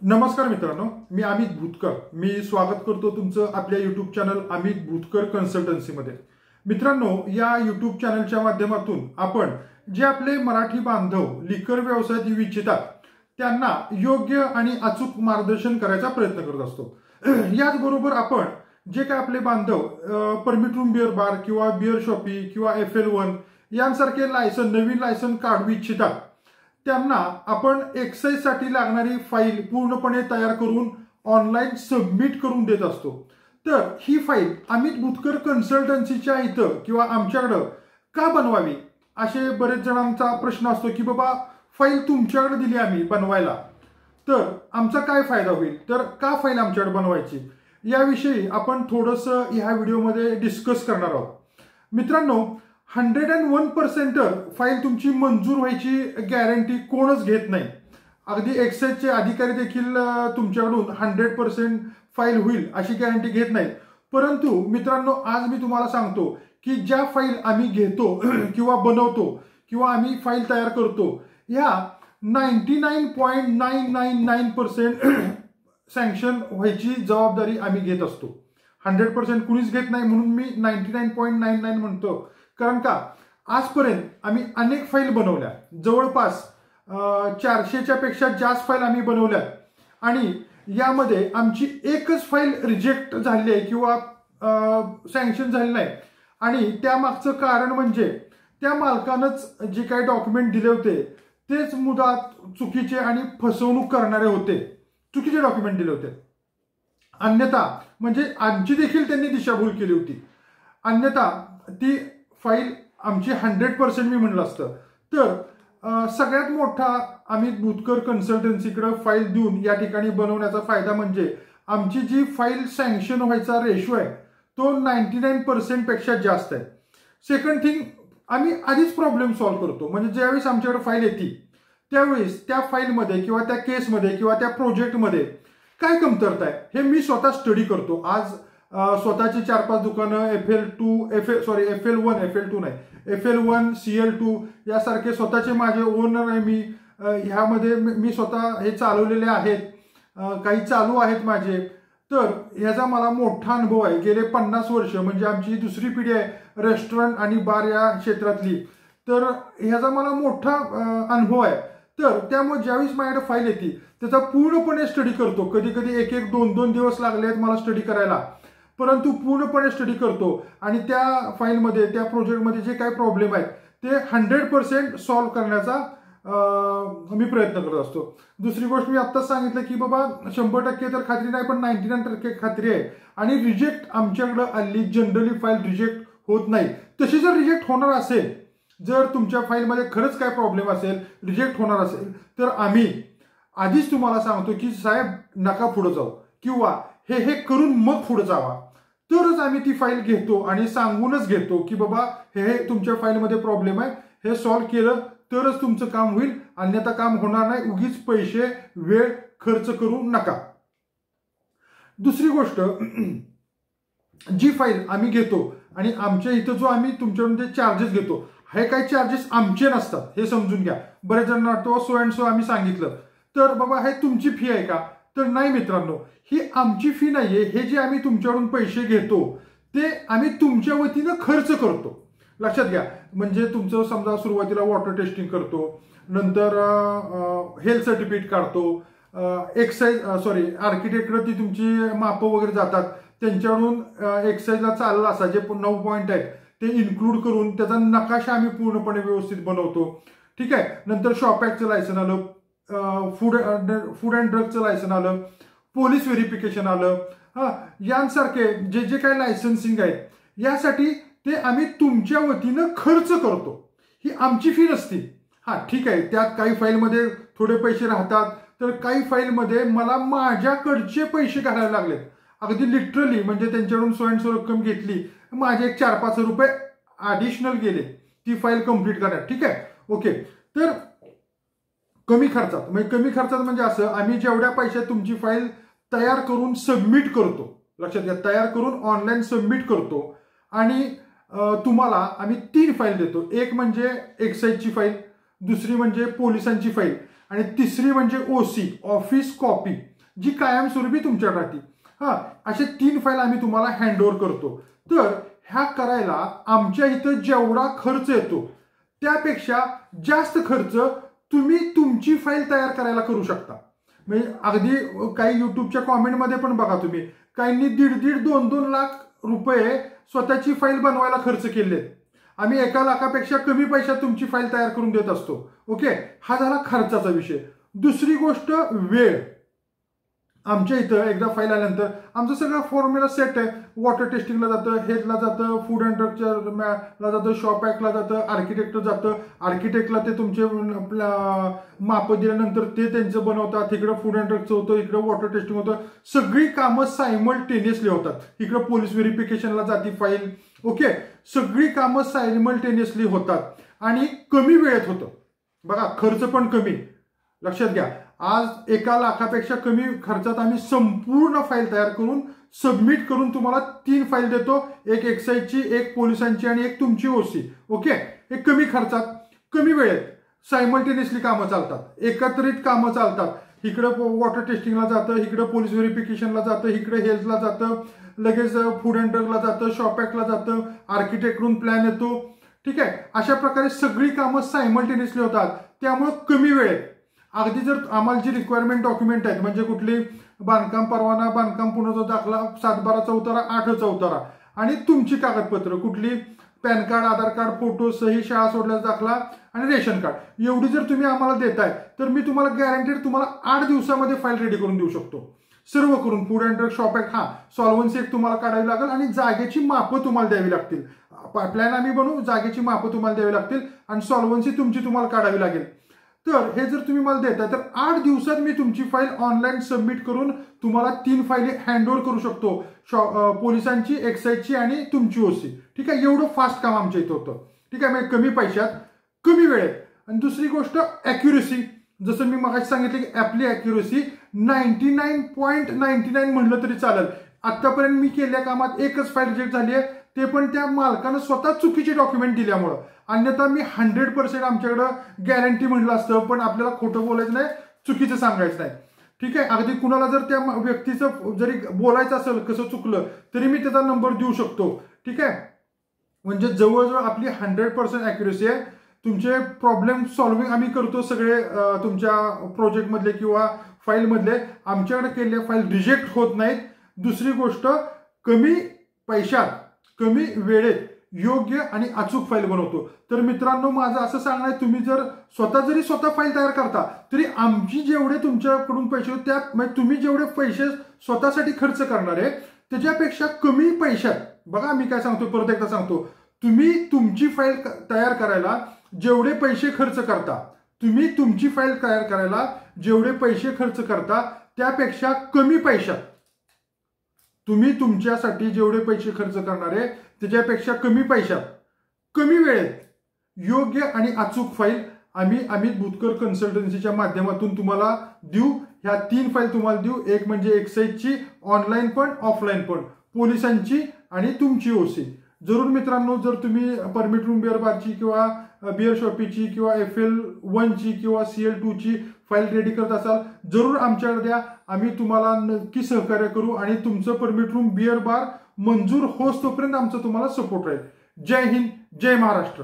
नमस्कार मित्रांनो, मी अमित भूतकर. मी स्वागत करतो तुमचं आपल्या यूट्यूब चॅनल अमित भूतकर कन्सल्टन्सीमध्ये. मित्रांनो, या यूट्यूब चॅनलच्या माध्यमातून आपण जे आपले मराठी बांधव लिकर व्यवसायात येऊ इच्छितात त्यांना योग्य आणि अचूक मार्गदर्शन करायचा प्रयत्न करत असतो. याचबरोबर आपण जे काय आपले बांधव परमिट रूम बिअर बार किंवा बिअर शॉपी किंवा FL1 यांसारखे नवीन लायसन काढू इच्छितात त्यांना आपण एक्साईज साठी लागणारी फाईल पूर्णपणे तयार करून ऑनलाईन सबमिट करून देत असतो. तर ही फाईल अमित भूतकर कन्सल्टन्सीच्या इथं किंवा आमच्याकडं का बनवावी असे बरेच जणांचा प्रश्न असतो की बाबा फाईल तुमच्याकडे दिली आम्ही बनवायला तर आमचा काय फायदा होईल, तर का फाईल आमच्याकडे बनवायची याविषयी आपण थोडंसं ह्या व्हिडिओमध्ये डिस्कस करणार आहोत. मित्रांनो, 101% फाईल तुमची मंजूर व्हायची गॅरंटी कोणच घेत नाही. अगदी एक्साईजचे अधिकारी देखील तुमच्याकडून 100% फाईल होईल अशी गॅरंटी घेत नाहीत. परंतु मित्रांनो, आज मी तुम्हाला सांगतो की ज्या फाईल आम्ही घेतो किंवा बनवतो किंवा आम्ही फाईल तयार करतो ह्या 99.999% सँक्शन व्हायची जबाबदारी आम्ही घेत असतो. 100% कुणीच घेत नाही म्हणून मी 99.99 म्हणतो. कारण का आजपर्यंत आम्ही अनेक फाईल बनवल्या, जवळपास 400च्या पेक्षा जास्त फाईल आम्ही बनवल्या आणि यामध्ये आमची एकच फाईल रिजेक्ट झाली आहे किंवा सँक्शन झाली नाही. आणि त्यामागचं कारण म्हणजे त्या मालकानंच जे काही डॉक्युमेंट दिले होते तेच मुदात चुकीचे आणि फसवणूक करणारे होते, चुकीचे डॉक्युमेंट दिले होते. अन्यथा म्हणजे आमची देखील त्यांनी दिशाभूल केली होती. अन्यथा ती फाईल आमची 100% मी म्हणलं असतं. तर सगळ्यात मोठा अमित भूतकर कन्सल्टन्सीकडे फाईल देऊन या ठिकाणी बनवण्याचा फायदा म्हणजे आमची जी फाईल सँक्शन व्हायचा रेशो आहे तो 99% पेक्षा जास्त आहे. सेकंड थिंग, आम्ही आधीच प्रॉब्लेम सॉल्व्ह करतो. म्हणजे ज्यावेळेस आमच्याकडे फाईल येते त्यावेळेस त्या फाईलमध्ये किंवा त्या केसमध्ये किंवा त्या प्रोजेक्टमध्ये काय कमतरता आहे हे मी स्वतः स्टडी करतो. आज स्वतःची 4-5 दुकानं FL1 CL2 यासारखे स्वतःचे माझे ओनर आहे. मी ह्यामध्ये मी स्वतः हे चालवलेले आहेत, काही चालू आहेत माझे. तर ह्याचा मला मोठा अनुभव आहे. गेले 50 वर्ष म्हणजे आमची दुसरी पिढी आहे रेस्टॉरंट आणि बार या क्षेत्रातली. तर ह्याचा मला मोठा अनुभव आहे. तर त्यामुळे ज्यावेळेस माझ्याकडे फाईल येते त्याचा पूर्णपणे स्टडी करतो. कधी कधी 1-1, 2-2 दिवस लागले आहेत मला स्टडी करायला, परंतु पूर्णपणे स्टडी करतो आणि त्या फाईलमध्ये त्या प्रोजेक्टमध्ये जे काही प्रॉब्लेम आहेत ते 100% सॉल्व्ह करण्याचा मी प्रयत्न करत असतो. दुसरी गोष्ट मी आत्ताच सांगितलं की बाबा 100% तर खात्री नाही पण 99% खात्री आहे. आणि रिजेक्ट आमच्याकडे आली जनरली फाईल रिजेक्ट होत नाही. तशी जर रिजेक्ट होणार असेल, जर तुमच्या फाईलमध्ये खरंच काय प्रॉब्लेम असेल, रिजेक्ट होणार असेल, तर आम्ही आधीच तुम्हाला सांगतो की साहेब नका पुढे जाऊ किंवा हे करून मग पुढे जावा. तरच आम्ही ती फाईल घेतो आणि सांगूनच घेतो की बाबा हे तुमच्या फाईलमध्ये प्रॉब्लेम आहे, हे सॉल्व्ह केलं तरच तुमचं काम होईल, अन्यथा काम होणार नाही. उगीच पैसे वेळ खर्च करू नका. दुसरी गोष्ट, जी फाईल आम्ही घेतो आणि आमच्या इथं जो आम्ही तुमच्याकडून जे चार्जेस घेतो हे काही चार्जेस आमचे नसतात, हे समजून घ्या. बरेच जण वाटतो सो अँड सो आम्ही सांगितलं तर बाबा हे तुमची फी आहे का, तर नाही मित्रांनो, ही आमची फी नाहीये. हे जे आम्ही तुमच्याकडून पैसे घेतो ते आम्ही तुमच्या वतीनं खर्च करतो, लक्षात घ्या. म्हणजे तुमचं समजा सुरुवातीला वॉटर टेस्टिंग करतो, नंतर हेल्थ सर्टिफिकेट काढतो, आर्किटेक्टकडे ती तुमची मापं वगैरे जातात, त्यांच्याकडून एक्साईजला चाललं असा जे 9 पॉईंट आहेत ते इन्क्लूड करून त्याचा नकाशा आम्ही पूर्णपणे व्यवस्थित बनवतो. ठीक आहे. नंतर शॉप ॲक्टचं लायसन आलं, फूड अँड ड्रगचं लायसन आलं, पोलीस व्हेरिफिकेशन आलं, यांसारखे जे जे काही लायसन्सिंग आहेत यासाठी ते आम्ही तुमच्या वतीनं खर्च करतो. ही आमची फी नसती. ठीक आहे, त्यात काही फाईलमध्ये थोडे पैसे राहतात, तर काही फाईलमध्ये मला माझ्याकडचे पैसे घालायला लागलेत. अगदी लिटरली म्हणजे त्यांच्याकडून सो अँड सो रक्कम घेतली, माझे 4-5 रुपये ॲडिशनल गेले ती फाईल कंप्लीट करण्यात. ठीक आहे, ओके. तर कमी खर्चात म्हणजे असं, आम्ही जेवढ्या पैशात तुमची फाईल तयार करून सबमिट करतो, लक्षात घ्या, तयार करून ऑनलाईन सबमिट करतो आणि तुम्हाला आम्ही 3 फाईल देतो. एक म्हणजे एक्साईजची फाईल, दुसरी म्हणजे पोलिसांची फाईल आणि तिसरी म्हणजे ओसी ऑफिस कॉपी जी कायमस्वरूपी तुमच्याकडे राहते. असे 3 फाईल आम्ही तुम्हाला हँडओव्हर करतो. तर ह्या करायला आमच्या इथं जेवढा खर्च येतो त्यापेक्षा जास्त खर्च तुम्ही तुमची फाईल तयार करायला करू शकता. म्हणजे अगदी काही युट्यूबच्या कॉमेंटमध्ये पण बघा तुम्ही, काहींनी 1.5-2 लाख रुपये स्वतःची फाईल बनवायला खर्च केले. आम्ही 1 लाखापेक्षा कमी पैशात तुमची फाईल तयार करून देत असतो. ओके, हा झाला खर्चाचा विषय. दुसरी गोष्ट वेळ. आमच्या इथं एकदा फाईल आल्यानंतर आमचं सगळं फॉर्म्युला सेट आहे. वॉटर टेस्टिंगला जातं, हेल्थला जातं, फूड अँड ड्रगच्या जातं, शॉप ॲक्टला जातं, आर्किटेक्टला जातं. आर्किटेक्टला ते तुमचे मापं दिल्यानंतर ते त्यांचं बनवतात. इकडं फूड अँड ड्रगचं होतं, इकडं वॉटर टेस्टिंग होतं. सगळी कामं सायमल्टेनियसली होतात. इकडं पोलीस व्हेरिफिकेशनला जाती फाईल. ओके, सगळी कामं सायमल्टेनियसली होतात आणि कमी वेळेत होतं. बघा, खर्च पण कमी. लक्षात घ्या, आज 1 लाखापेक्षा कमी खर्चात आम्ही संपूर्ण फाईल तयार करून सबमिट करून तुम्हाला 3 फाईल देतो. एक एक्साईजची, एक पोलिसांची आणि एक तुमची ओसी. ओके, हे कमी खर्चात कमी वेळेत सायमल्टेनियसली कामं चालतात, एकत्रित कामं चालतात. इकडं वॉटर टेस्टिंगला जातं, इकडं पोलीस व्हेरिफिकेशनला जातं, इकडं हेल्थला जातं, लगेच फूड अँड ड्रगला जातं, शॉप ॲक्टला जातं, आर्किटेक्टकडून प्लॅन येतो. ठीक आहे, अशा प्रकारे सगळी कामं सायमल्टेनियसली होतात. त्यामुळं कमी वेळेत अगदी जर आम्हाला जी रिक्वायरमेंट डॉक्युमेंट आहेत म्हणजे कुठली बांधकाम परवाना, बांधकाम पुनर्वसन दाखला, 7/12चा उतारा, 8चा उतारा आणि तुमची कागदपत्र कुठली पॅन कार्ड, आधार कार्ड, फोटो, सही, शाळा सोडल्याचा दाखला आणि रेशन कार्ड, एवढी जर तुम्ही आम्हाला देताय तर मी तुम्हाला गॅरंटेड तुम्हाला 8 दिवसामध्ये फाईल रेडी करून देऊ शकतो. सर्व करून food and drug, shop act, solvency एक तुम्हाला काढावी लागेल आणि जागेची मापं तुम्हाला द्यावी लागतील. प्लॅन आम्ही बनवू, जागेची मापं तुम्हाला द्यावी लागतील आणि सॉल्व्हन्सी तुमची तुम्हाला काढावी लागेल. तर हे जर तुम्ही मला देताय तर 8 दिवसात मी तुमची फाईल ऑनलाईन सबमिट करून तुम्हाला 3 फाईली हँडओव्हर करू शकतो. पोलिसांची, एक्साईजची आणि तुमची ओसी. ठीक आहे, एवढं फास्ट काम आमच्या इथं होतं. ठीक आहे, म्हणजे कमी पैशात कमी वेळेत. आणि दुसरी गोष्ट ॲक्युरेसी. जसं मी मगाशी सांगितलं की आपली ॲक्युरेसी 99.99 म्हणलं तरी चालेल. आतापर्यंत मी केलेल्या कामात एकच फाईल रिजेक्ट झाली आहे, ते पण त्या मालकानं स्वतः चुकीचे डॉक्युमेंट दिल्यामुळं. अन्यथा मी 100% आमच्याकडं गॅरंटी म्हटलं असतं, पण आपल्याला खोटं बोलायचं नाही, चुकीचं सांगायचं नाही. ठीक आहे, अगदी कुणाला जर त्या व्यक्तीचं जरी बोलायचं असेल कसं चुकलं तरी मी त्याचा नंबर देऊ शकतो. ठीक आहे, म्हणजे जवळजवळ आपली 100% ॲक्युरेसी आहे. तुमचे प्रॉब्लेम सॉल्व्हिंग आम्ही करतो सगळे. तुमच्या प्रोजेक्टमधले किंवा फाईलमधले आमच्याकडे केलेल्या फाईल रिजेक्ट होत नाहीत. दुसरी गोष्ट, कमी पैशात कमी वेळेत योग्य आणि अचूक फाईल बनवतो. तर मित्रांनो, माझं असं सांगणं आहे, तुम्ही जर स्वतः फाईल तयार करता तरी आमची जेवढे तुमच्याकडून पैसे होते त्यात म्हणजे तुम्ही जेवढे पैसे स्वतःसाठी खर्च करणार आहे त्याच्यापेक्षा कमी पैशात. बघा, मी काय सांगतो, परत एकदा सांगतो, तुम्ही तुमची फाईल तयार करायला जेवढे पैसे खर्च करता, तुम्ही तुमची फाईल तयार करायला जेवढे पैसे खर्च करता त्यापेक्षा कमी पैशात तुम्ही तुमच्यासाठी जेवढे पैसे खर्च करणार आहे त्याच्यापेक्षा कमी पैशात कमी वेळेत योग्य आणि अचूक फाईल आम्ही अमित भूतकर कन्सल्टन्सीच्या माध्यमातून तुम्हाला देऊ. ह्या 3 फाईल तुम्हाला देऊ. एक म्हणजे एक्साईजची, ऑनलाईन पण ऑफलाईन पण, पोलिसांची आणि तुमची ओसी. जरूर मित्रांनो, जर तुम्ही परमिट रूम बिअर बारची किंवा बिअर शॉपीची किंवा FL1ची किंवा CL2ची फाईल रेडी करत असाल, जरूर आमच्याकडे द्या. आम्ही तुम्हाला नक्की सहकार्य करू आणि तुमचं परमिट रूम बिअर बार मंजूर होस तोपर्यंत आमचं तुम्हाला सपोर्ट राहील. जय हिंद, जय महाराष्ट्र.